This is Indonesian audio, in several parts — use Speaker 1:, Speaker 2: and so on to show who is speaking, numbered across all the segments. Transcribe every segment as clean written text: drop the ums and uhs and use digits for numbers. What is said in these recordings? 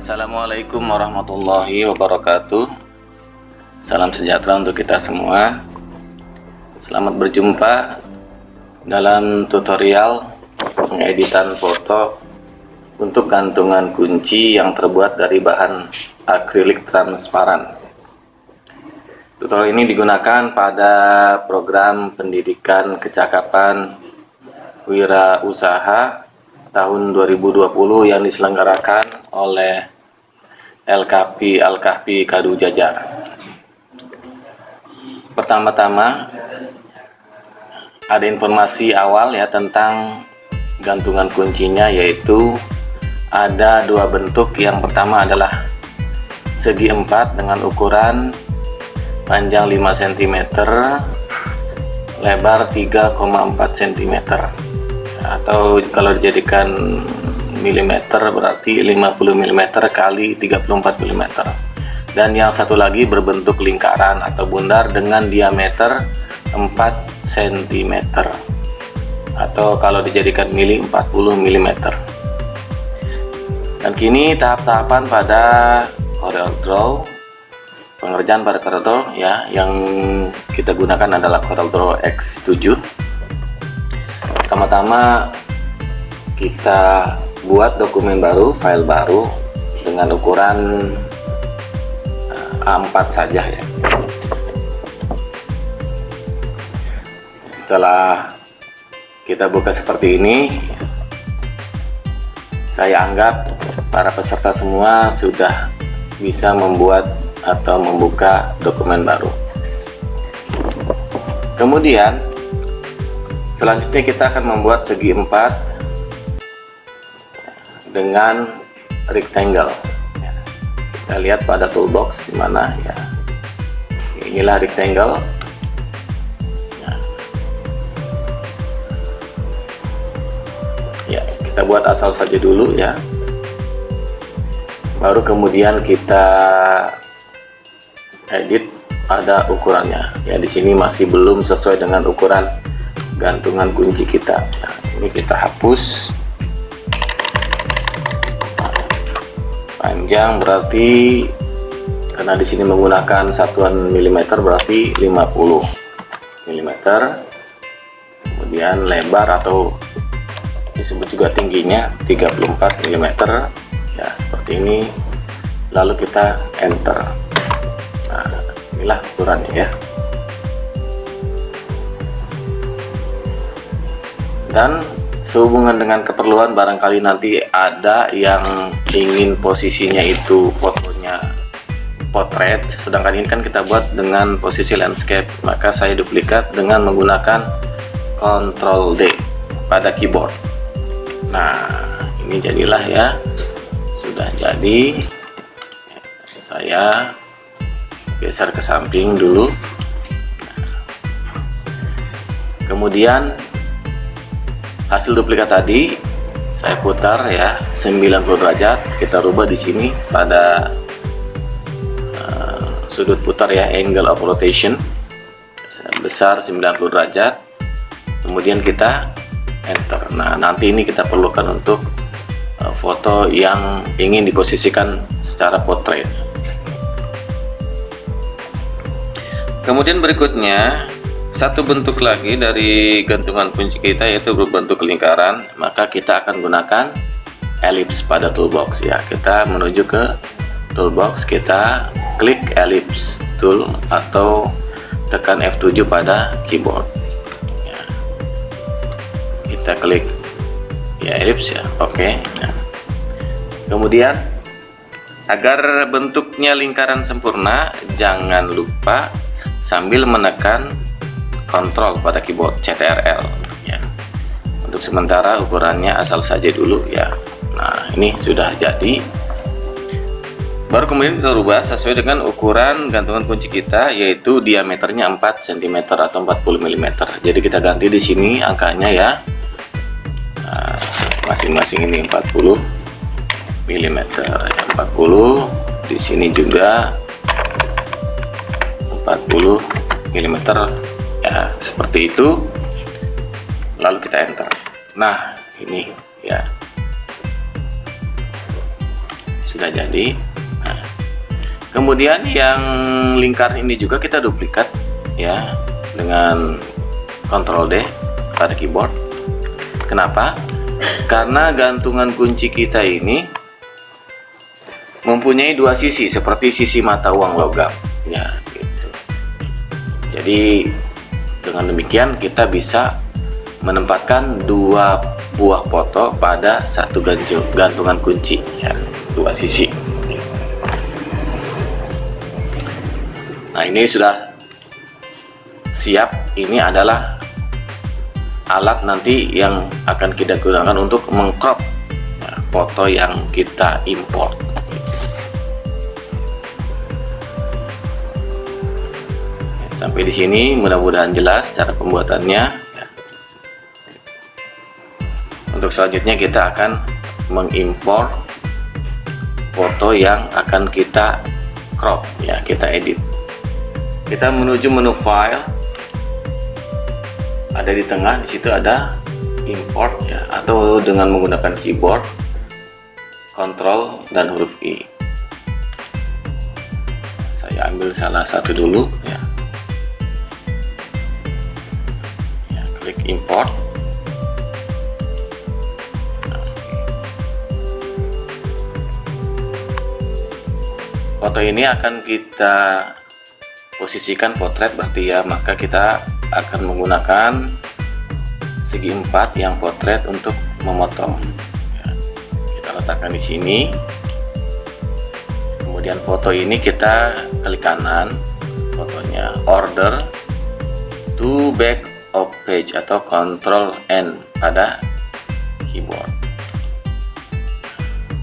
Speaker 1: Assalamualaikum warahmatullahi wabarakatuh. Salam sejahtera untuk kita semua. Selamat berjumpa dalam tutorial pengeditan foto untuk gantungan kunci yang terbuat dari bahan akrilik transparan. Tutorial ini digunakan pada program pendidikan kecakapan wirausaha tahun 2020 yang diselenggarakan oleh LKP Al-Kahfi Kadu Jajar. Pertama-tama ada informasi awal ya tentang gantungan kuncinya, yaitu ada dua bentuk. Yang pertama adalah segi 4 dengan ukuran panjang 5 cm, lebar 3,4 cm, atau kalau dijadikan milimeter berarti 50 mm kali 34 mm. Dan yang satu lagi berbentuk lingkaran atau bundar dengan diameter 4 cm, atau kalau dijadikan mili 40 mm. Dan kini tahap-tahapan pada CorelDRAW, pengerjaan pada CorelDRAW ya, yang kita gunakan adalah CorelDRAW X7. Pertama-tama kita buat dokumen baru, file baru dengan ukuran A4 saja ya. Setelah kita buka seperti ini, saya anggap para peserta semua sudah bisa membuat atau membuka dokumen baru. Kemudian selanjutnya kita akan membuat segi 4 dengan rectangle. Kita lihat pada toolbox di mana ya. Inilah rectangle. Ya, kita buat asal saja dulu ya. Baru kemudian kita edit pada ukurannya. Ya, di sini masih belum sesuai dengan ukuran gantungan kunci kita. Nah, ini kita hapus. Panjang berarti, karena di sini menggunakan satuan milimeter, berarti 50 mm. Kemudian lebar atau disebut juga tingginya 34 mm ya, seperti ini. Lalu kita enter. Nah, inilah ukurannya ya. Dan sehubungan dengan keperluan, barangkali nanti ada yang ingin posisinya itu fotonya potret, sedangkan ini kan kita buat dengan posisi landscape, maka saya duplikat dengan menggunakan Ctrl D pada keyboard. Nah, ini jadilah ya, sudah jadi. Saya geser ke samping dulu. Kemudian hasil duplikat tadi saya putar ya 90 derajat. Kita rubah di sini pada sudut putar ya, angle of rotation besar 90 derajat. Kemudian kita enter. Nah, nanti ini kita perlukan untuk foto yang ingin diposisikan secara portrait. Kemudian berikutnya satu bentuk lagi dari gantungan kunci kita, yaitu berbentuk lingkaran. Maka kita akan gunakan ellipse pada toolbox ya. Kita menuju ke toolbox, kita klik ellipse tool atau tekan F7 pada keyboard ya. Kita klik ya ellipse ya, oke. Nah, kemudian agar bentuknya lingkaran sempurna, jangan lupa sambil menekan kontrol pada keyboard CTRL ya. Untuk sementara ukurannya asal saja dulu ya. Nah, ini sudah jadi. Baru kemudian kita rubah sesuai dengan ukuran gantungan kunci kita, yaitu diameternya 4 cm atau 40 mm. Jadi kita ganti di sini angkanya ya. Nah, masing-masing ini 40 mm ya, 40. Di sini juga 40 mm ya, seperti itu. Lalu kita enter. Nah, ini ya sudah jadi. Nah, kemudian yang lingkar ini juga kita duplikat ya dengan Ctrl D pada keyboard. Kenapa? Karena gantungan kunci kita ini mempunyai dua sisi seperti sisi mata uang logam ya gitu. Jadi dengan demikian kita bisa menempatkan dua buah foto pada satu gantungan kunci ya, dua sisi. Nah, ini sudah siap. Ini adalah alat nanti yang akan kita gunakan untuk mengcrop ya, foto yang kita import. Sampai di sini mudah-mudahan jelas cara pembuatannya ya. Untuk selanjutnya kita akan mengimpor foto yang akan kita crop ya, kita edit. Kita menuju menu file, ada di tengah, di situ ada import ya, atau dengan menggunakan keyboard Ctrl dan huruf I. Saya ambil salah satu dulu ya. Ya, klik import. Foto ini akan kita posisikan potret berarti ya, maka kita akan menggunakan segi 4 yang potret untuk memotong ya, kita letakkan di sini. Kemudian foto ini kita klik kanan, fotonya order to back of page atau Ctrl N pada keyboard.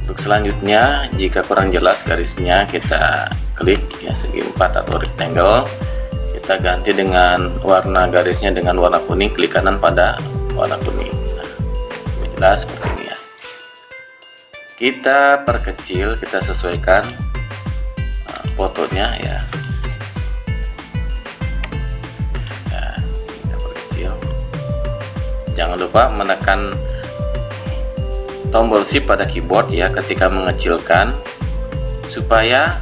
Speaker 1: Untuk selanjutnya, jika kurang jelas garisnya, kita klik ya segi 4 atau rectangle, kita ganti dengan warna garisnya dengan warna kuning, klik kanan pada warna kuning. Nah, lebih jelas seperti ini ya. Kita perkecil, kita sesuaikan fotonya ya. Ya, kita perkecil. Jangan lupa menekan tombol shift pada keyboard ya ketika mengecilkan, supaya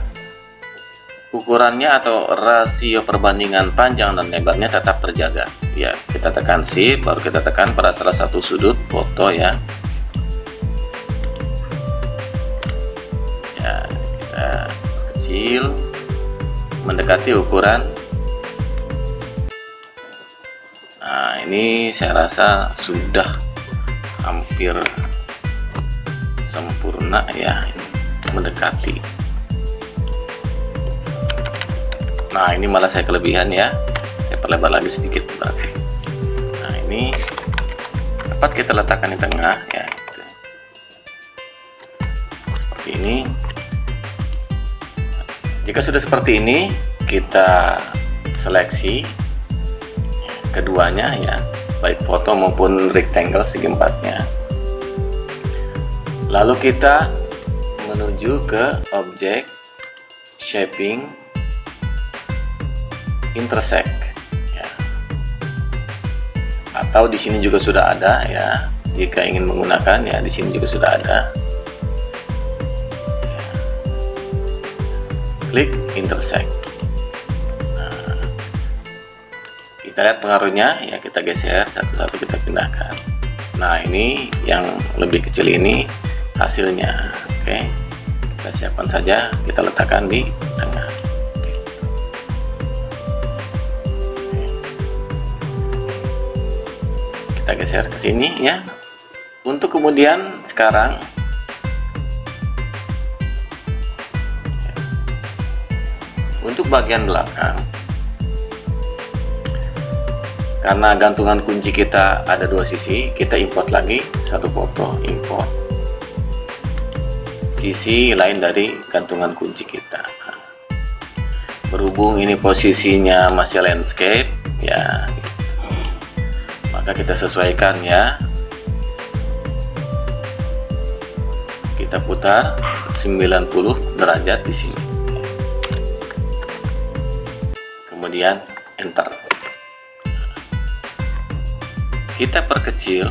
Speaker 1: ukurannya atau rasio perbandingan panjang dan lebarnya tetap terjaga ya. Kita tekan shift, baru kita tekan pada salah satu sudut foto ya. Ya, kita kecil mendekati ukuran. Nah, ini saya rasa sudah hampir sempurna ya, mendekati. Nah, ini malah saya kelebihan ya, saya perlebar lagi sedikit berarti. Nah, ini tepat kita letakkan di tengah ya gitu. Seperti ini. Jika sudah seperti ini, kita seleksi keduanya ya, baik foto maupun rectangle segi 4-nya. Lalu kita menuju ke objek shaping intersect ya. Atau di sini juga sudah ada ya. Jika ingin menggunakan ya, di sini juga sudah ada. Ya. Klik intersect. Nah, kita lihat pengaruhnya ya, kita geser satu-satu, kita pindahkan. Nah, ini yang lebih kecil ini hasilnya. Oke, kita siapkan saja, kita letakkan di tengah. Kita geser ke sini ya. Untuk kemudian sekarang untuk bagian belakang, karena gantungan kunci kita ada dua sisi, kita import lagi satu foto, import sisi lain dari gantungan kunci kita. Berhubung ini posisinya masih landscape ya, maka kita sesuaikan ya, kita putar 90 derajat di sini, kemudian enter. Kita perkecil,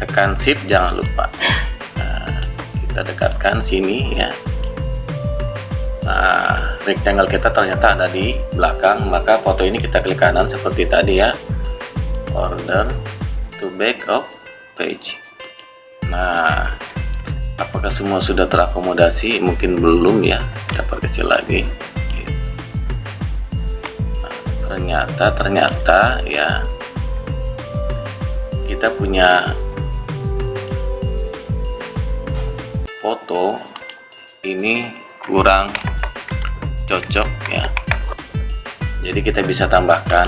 Speaker 1: tekan shift jangan lupa. Nah, kita dekatkan sini ya. Nah, rectangle kita ternyata ada di belakang, maka foto ini kita klik kanan seperti tadi ya, order to back of page. Nah, apakah semua sudah terakomodasi? Mungkin belum ya, kita perkecil lagi. Nah, ternyata ya, kita punya foto ini kurang cocok ya, jadi kita bisa tambahkan,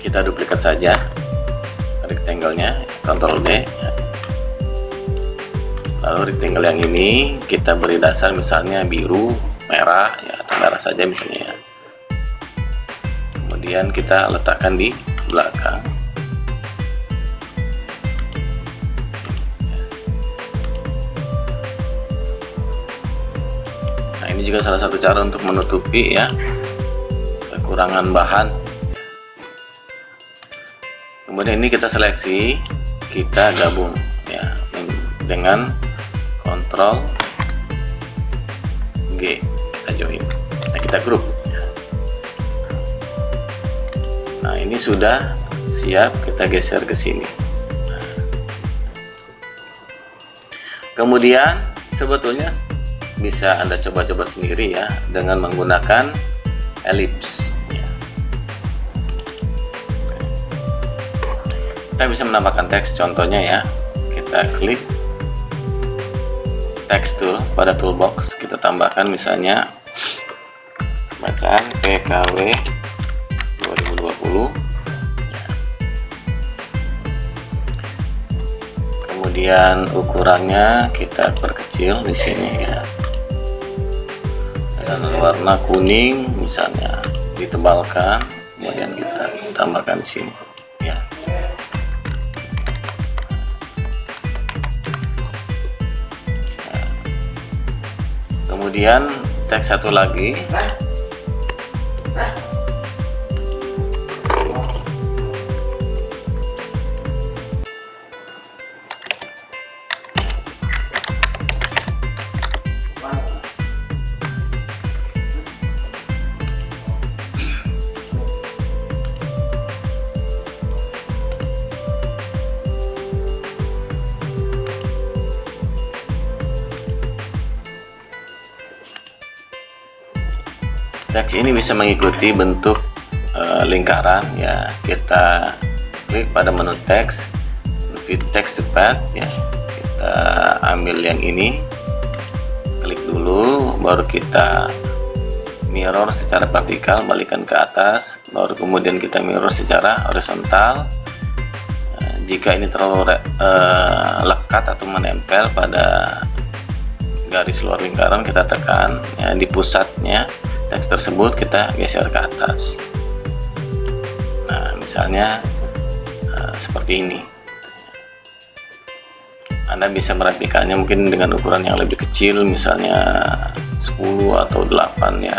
Speaker 1: kita duplikat saja rectangle-nya, Ctrl D ya. Lalu rectangle yang ini kita beri dasar misalnya biru, merah ya, atau merah saja misalnya ya. Kemudian kita letakkan di belakang. Nah, ini juga salah satu cara untuk menutupi ya kekurangan bahan. Kemudian ini kita seleksi, kita gabung ya dengan Ctrl G, kita join. Nah, kita grup. Nah, ini sudah siap, kita geser ke sini. Kemudian sebetulnya bisa Anda coba-coba sendiri ya dengan menggunakan ellipse ya. Kita bisa menambahkan teks, contohnya ya, kita klik text tool pada toolbox, kita tambahkan misalnya bacaan PKW 2020 ya. Kemudian ukurannya kita perkecil di sini ya, dengan warna kuning misalnya, ditebalkan, kemudian kita tambahkan di sini ya. Kemudian teks satu lagi, teks ini bisa mengikuti bentuk lingkaran ya. Kita klik pada menu teks, fit text to path ya, kita ambil yang ini, klik dulu, baru kita mirror secara vertikal, balikan ke atas, baru kemudian kita mirror secara horizontal. Jika ini terlalu lekat atau menempel pada garis luar lingkaran, kita tekan ya, di pusatnya teks tersebut kita geser ke atas. Nah, misalnya seperti ini. Anda bisa merapikannya mungkin dengan ukuran yang lebih kecil, misalnya 10 atau 8 ya,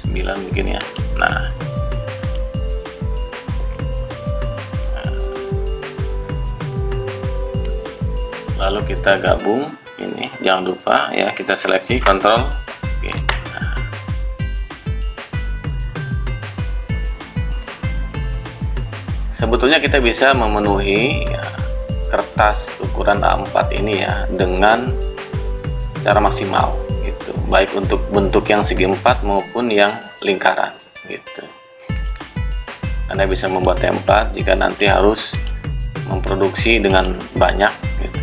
Speaker 1: 9 mungkin ya. Nah, lalu kita gabung ini, jangan lupa ya, kita seleksi Ctrl G. Sebetulnya kita bisa memenuhi ya, kertas ukuran A4 ini ya dengan cara maksimal gitu, baik untuk bentuk yang segi 4 maupun yang lingkaran gitu. Anda bisa membuat template jika nanti harus memproduksi dengan banyak gitu.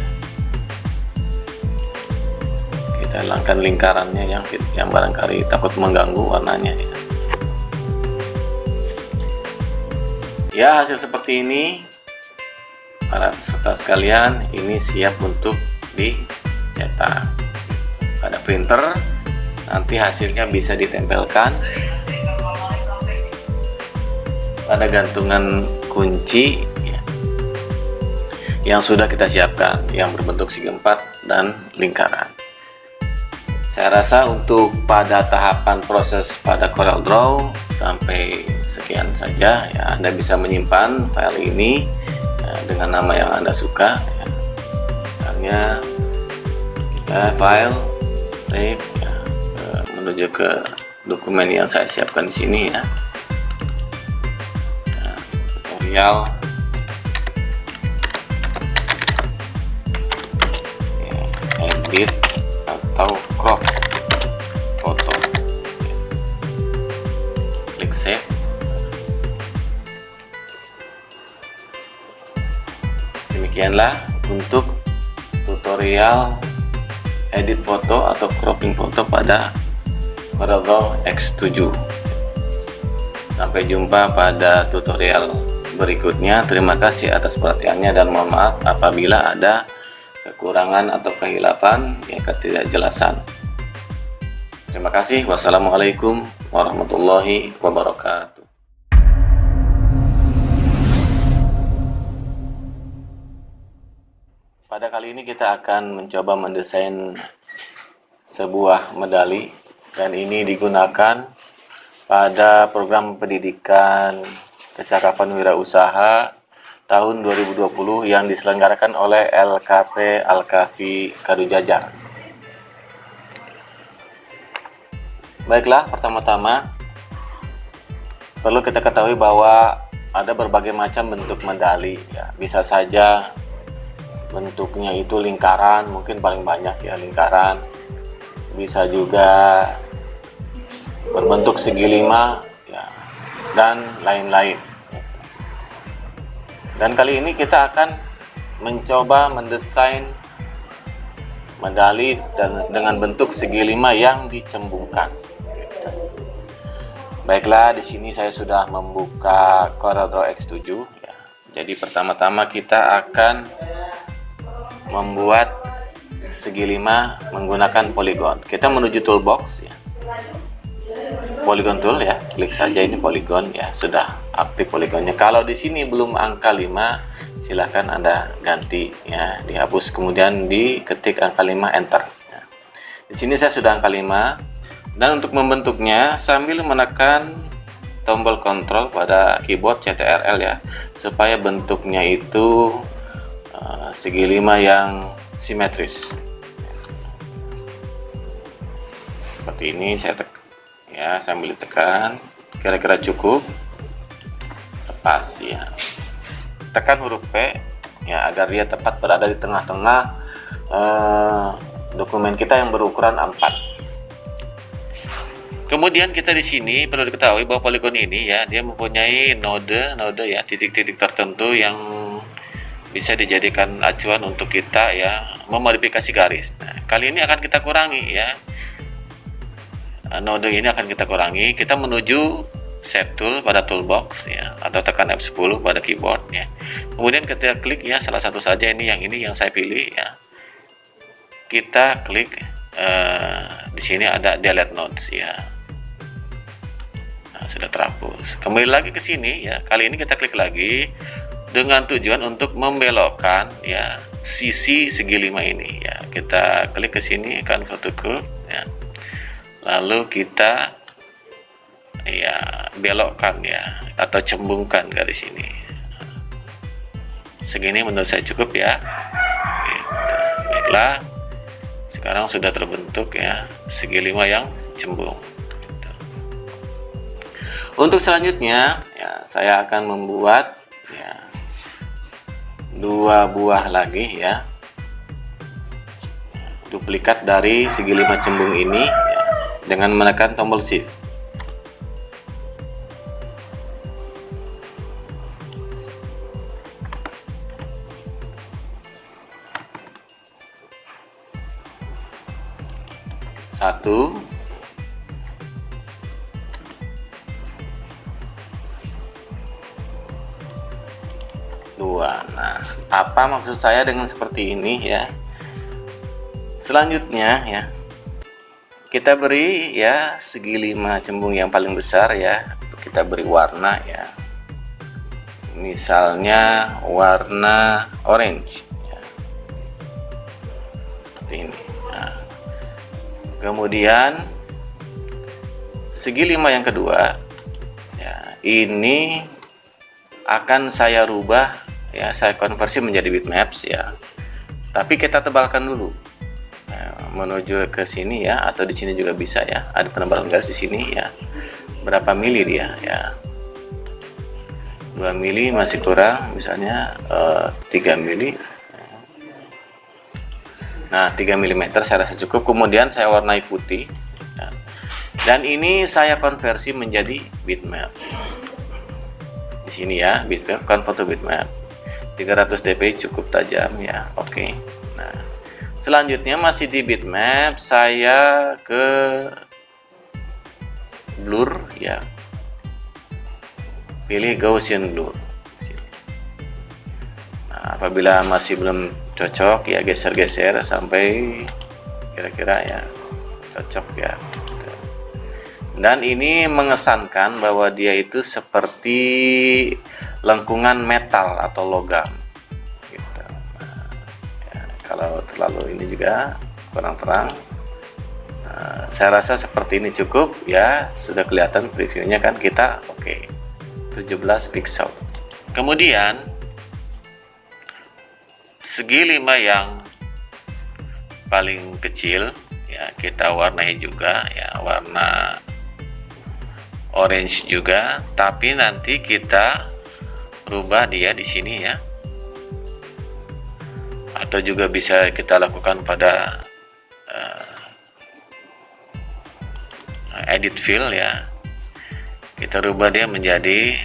Speaker 1: Kita hilangkan lingkarannya yang barangkali takut mengganggu warnanya ya. Ya, hasil seperti ini para peserta sekalian, ini siap untuk dicetak pada printer. Nanti hasilnya bisa ditempelkan pada gantungan kunci ya, yang sudah kita siapkan, yang berbentuk segi 4 dan lingkaran. Saya rasa untuk pada tahapan proses pada CorelDRAW sampai sekian saja ya. Anda bisa menyimpan file ini ya, dengan nama yang Anda suka ya. berikutnya file, save ya, menuju ke dokumen yang saya siapkan di sini ya. Nah, tutorial ya, edit atau crop foto, klik save. Demikianlah untuk tutorial edit foto atau cropping foto pada CorelDRAW X7. Sampai jumpa pada tutorial berikutnya. Terima kasih atas perhatiannya dan mohon maaf apabila ada kekurangan atau kehilafan yang ketidakjelasan. Terima kasih. Wassalamualaikum warahmatullahi wabarakatuh. Pada kali ini kita akan mencoba mendesain sebuah medali, dan ini digunakan pada program pendidikan kecakapan wirausaha tahun 2020 yang diselenggarakan oleh LKP Al-Kafi Kadujajar. Baiklah, pertama-tama perlu kita ketahui bahwa ada berbagai macam bentuk medali ya. Bisa saja bentuknya itu lingkaran, mungkin paling banyak ya lingkaran. Bisa juga berbentuk segi lima ya, dan lain-lain. Dan kali ini kita akan mencoba mendesain medali dengan bentuk segi lima yang dicembungkan. Baiklah, di sini saya sudah membuka CorelDRAW X7 ya. Jadi pertama-tama kita akan membuat segi lima menggunakan polygon. Kita menuju toolbox ya, polygon tool ya, klik saja ini polygon ya, sudah aktif polygonnya. Kalau di sini belum angka 5, silahkan Anda ganti ya, dihapus kemudian diketik angka 5 enter ya. Di sini saya sudah angka 5, dan untuk membentuknya sambil menekan tombol kontrol pada keyboard CTRL ya, supaya bentuknya itu segi lima yang simetris. Seperti ini saya ya, sambil ditekan kira-kira cukup, lepas ya, tekan huruf P ya agar dia tepat berada di tengah-tengah dokumen kita yang berukuran A4. Kemudian kita di sini perlu diketahui bahwa poligon ini ya, dia mempunyai node ya, titik-titik tertentu yang bisa dijadikan acuan untuk kita ya memodifikasi garis. Nah, kali ini akan kita kurangi ya, node ini akan kita kurangi. Kita menuju Shape Tool pada toolbox ya, atau tekan F10 pada keyboard ya. Kemudian kita klik ya salah satu saja, ini yang saya pilih ya. Kita klik di sini ada delete nodes ya. Nah, sudah terhapus. Kembali lagi ke sini ya. Kali ini kita klik lagi dengan tujuan untuk membelokkan ya sisi segi lima ini ya. Kita klik ke sini kan photo curve ya. Lalu kita ya belokkan ya atau cembungkan garis ini. Segini menurut saya cukup ya. Gitu. Baiklah. Sekarang sudah terbentuk ya segi lima yang cembung. Gitu. Untuk selanjutnya ya saya akan membuat ya 2 buah lagi ya, duplikat dari segi lima cembung ini ya, dengan menekan tombol shift. Satu, dua. Nah, apa maksud saya dengan seperti ini ya? Selanjutnya ya, kita beri ya segi lima cembung yang paling besar ya, kita beri warna ya, misalnya warna orange ya. Seperti ini. Nah, kemudian segi lima yang kedua ya, ini akan saya rubah ya, saya konversi menjadi bitmaps ya. tapi kita tebalkan dulu. Nah, menuju ke sini ya, atau di sini juga bisa ya. Ada penebalan garis di sini ya. Berapa mili dia ya? 2 mili masih kurang, misalnya 3 mili. Nah, 3 mm saya rasa cukup. Kemudian saya warnai putih ya. Dan ini saya konversi menjadi bitmap. Di sini ya, bitmap, convert to bitmap. 300 dpi cukup tajam ya. Oke. Nah, selanjutnya masih di bitmap, saya ke blur ya. Pilih Gaussian blur. Nah, apabila masih belum cocok ya, geser-geser sampai kira-kira ya cocok ya. Dan ini mengesankan bahwa dia itu seperti lengkungan metal atau logam gitu. Nah, ya, kalau terlalu ini juga kurang terang. Nah, saya rasa seperti ini cukup ya. Sudah kelihatan previewnya kan, kita oke. 17 pixel. Kemudian segi 5 yang paling kecil ya, kita warnai juga ya, warna orange juga, tapi nanti kita rubah dia di sini ya, atau juga bisa kita lakukan pada edit fill ya. Kita rubah dia menjadi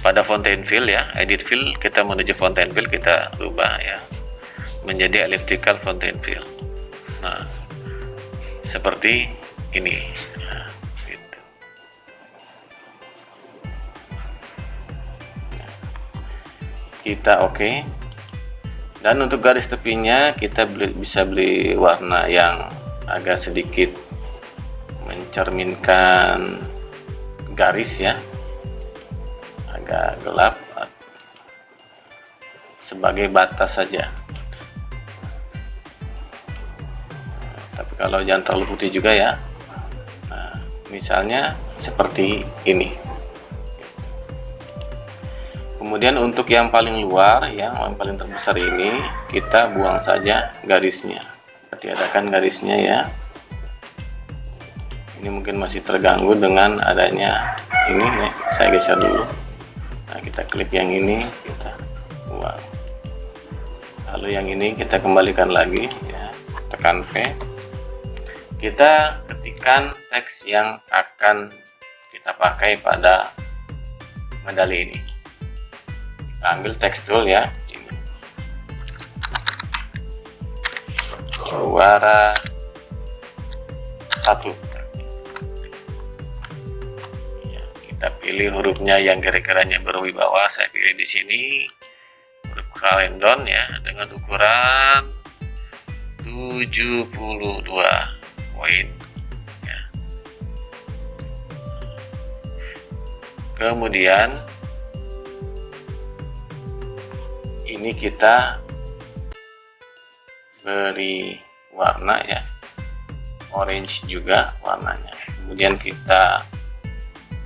Speaker 1: pada fountain fill ya, edit fill, kita menuju fountain fill, kita rubah ya menjadi elliptical fountain fill. Nah, seperti ini. Nah, gitu. Kita oke. Dan untuk garis tepinya kita bisa beli warna yang agak sedikit mencerminkan garis ya, agak gelap sebagai batas saja. Tapi kalau jangan terlalu putih juga ya. Nah, misalnya seperti ini. Kemudian untuk yang paling luar, yang paling terbesar ini, kita buang saja garisnya. Tiadakan garisnya ya. Ini mungkin masih terganggu dengan adanya ini nih. Saya geser dulu. Nah, kita klik yang ini, kita buang. Lalu yang ini kita kembalikan lagi ya. Tekan P. Kita ketikkan teks yang akan kita pakai pada medali ini. Ambil teks tool ya, sini. Juara 1. Ya, kita pilih hurufnya yang kira-kiranya berwibawa. Saya pilih di sini huruf Clarendon ya, dengan ukuran 72 poin. Ya. Kemudian ini kita beri warna ya, orange juga warnanya. Kemudian kita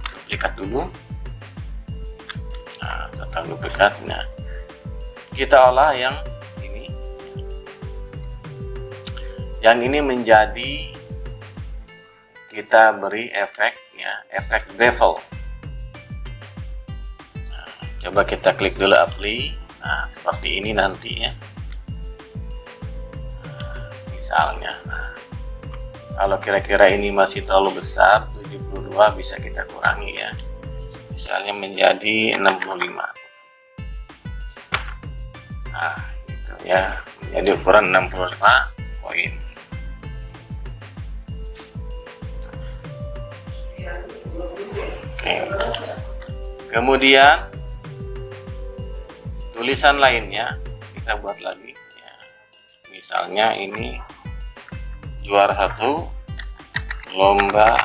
Speaker 1: duplikat dulu. Nah, setelah duplikat, nah kita olah yang ini. Yang ini menjadi, kita beri efek ya, efek bevel. Nah, coba kita klik dulu apply. Nah, seperti ini nanti ya. Misalnya, kalau kira-kira ini masih terlalu besar, 72 bisa kita kurangi ya. Misalnya menjadi 65. Nah, itu ya. Menjadi ukuran 65 poin. Oke. Kemudian tulisan lainnya kita buat lagi ya. Misalnya ini juara 1 lomba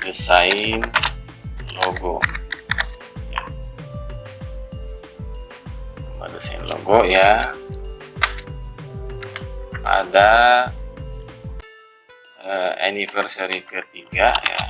Speaker 1: desain logo ya. Lomba desain logo ya, ada anniversary ketiga ya.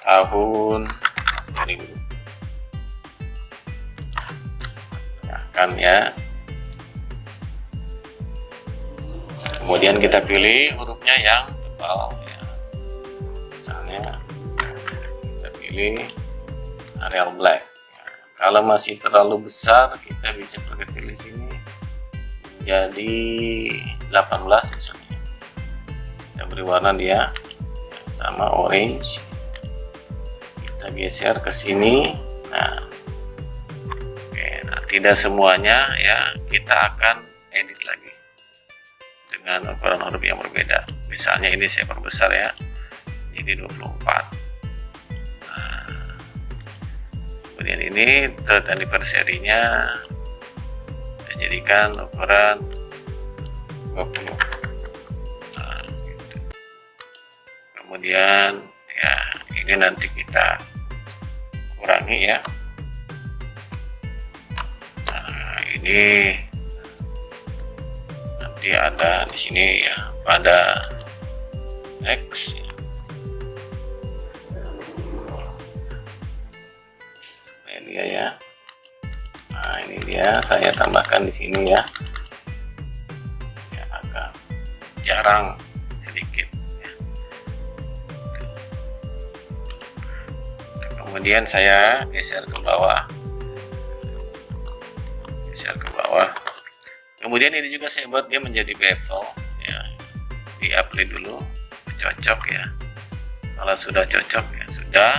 Speaker 1: tahun 2000. Nah, kan ya. Kemudian kita pilih hurufnya yang tebal ya. Misalnya kita pilih Arial Black. Ya, kalau masih terlalu besar kita bisa perkecil di sini jadi 18 misalnya. Kita beri warna dia sama orange. Kita geser ke sini. Nah, oke, nah tidak semuanya ya, kita akan edit lagi dengan ukuran huruf yang berbeda. Misalnya ini saya perbesar ya, jadi 24. Nah, kemudian ini third anniversary-nya saya jadikan ukuran 20. Nah, gitu. Kemudian ya ini nanti kita kurangi ya. Nah, ini nanti ada di sini ya pada X ya. Ini dia ya. Nah, ini dia saya tambahkan di sini ya. Ya agak jarang sedikit ya. Kemudian saya geser ke bawah. Geser ke bawah. Kemudian ini juga saya buat dia menjadi bevel ya, di-apply dulu, cocok ya. Kalau sudah cocok ya sudah.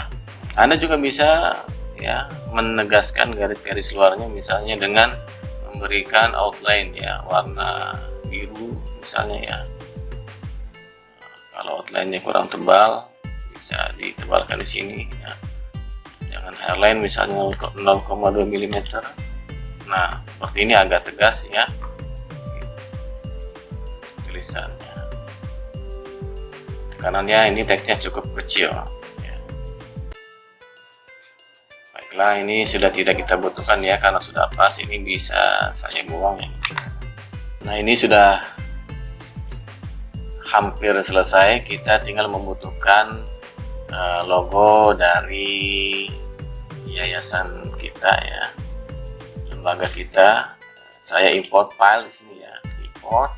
Speaker 1: Anda juga bisa ya menegaskan garis-garis luarnya misalnya dengan memberikan outline ya, warna biru misalnya ya. Kalau outline-nya kurang tebal bisa ditebalkan di sini ya. Jangan hairline misalnya 0,2 mm. Nah, seperti ini agak tegas ya tulisannya. Kanannya ini teksnya cukup kecil ya. Baiklah, ini sudah tidak kita butuhkan ya karena sudah pas, ini bisa saya buang ya. Nah, ini sudah hampir selesai, kita tinggal membutuhkan logo dari yayasan kita ya, lembaga kita. Saya import file di sini ya, import.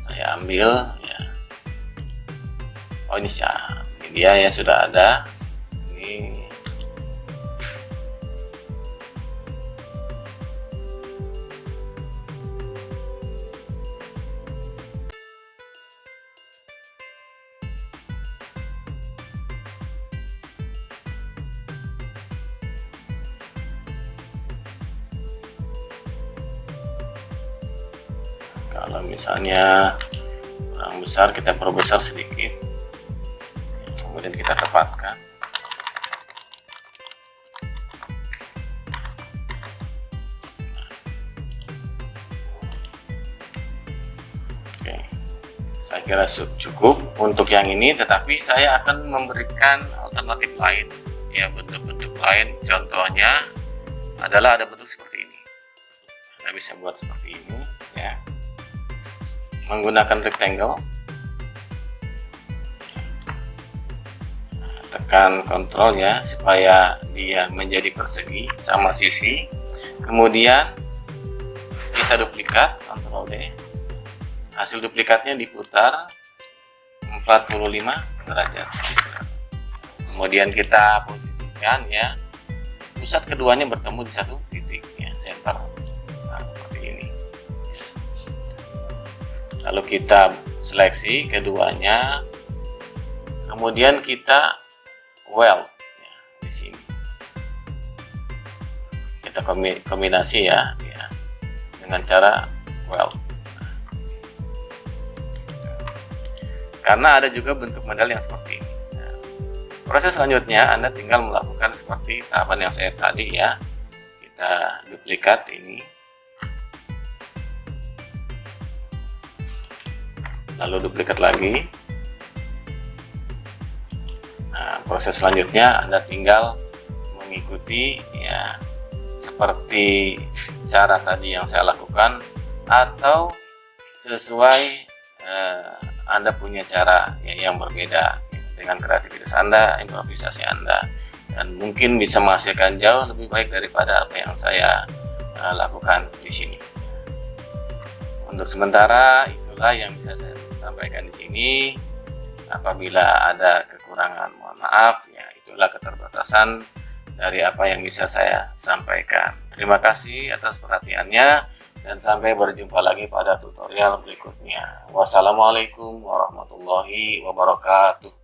Speaker 1: Saya ambil ya. Oh, ini dia ya, sudah ada. Ini kalau misalnya kurang besar kita perbesar sedikit, kemudian kita tepatkan. Oke, saya kira cukup untuk yang ini, tetapi saya akan memberikan alternatif lain ya, bentuk-bentuk lain. Contohnya adalah ada bentuk seperti ini. Kita bisa buat seperti ini ya, menggunakan rectangle. Tekan Ctrl ya supaya dia menjadi persegi sama sisi. Kemudian kita duplikat, Ctrl D. Hasil duplikatnya diputar 45 derajat. Kemudian kita posisikan ya, pusat keduanya bertemu di satu titik ya, center. Nah, seperti ini. Lalu kita seleksi keduanya, kemudian kita weld ya, di sini. Kita kombinasi ya, dengan cara weld. Karena ada juga bentuk model yang seperti ini. Nah, proses selanjutnya Anda tinggal melakukan seperti tahapan yang saya tadi ya. Kita duplikat ini. Lalu duplikat lagi. Nah, proses selanjutnya Anda tinggal mengikuti ya seperti cara tadi yang saya lakukan, atau sesuai Anda punya cara ya, yang berbeda. dengan kreativitas Anda, improvisasi Anda, dan mungkin bisa menghasilkan jauh lebih baik daripada apa yang saya lakukan di sini. Untuk sementara itulah yang bisa saya sampaikan di sini. Apabila ada kekurangan, mohon maaf, ya itulah keterbatasan dari apa yang bisa saya sampaikan. Terima kasih atas perhatiannya dan sampai berjumpa lagi pada tutorial berikutnya. Wassalamualaikum warahmatullahi wabarakatuh.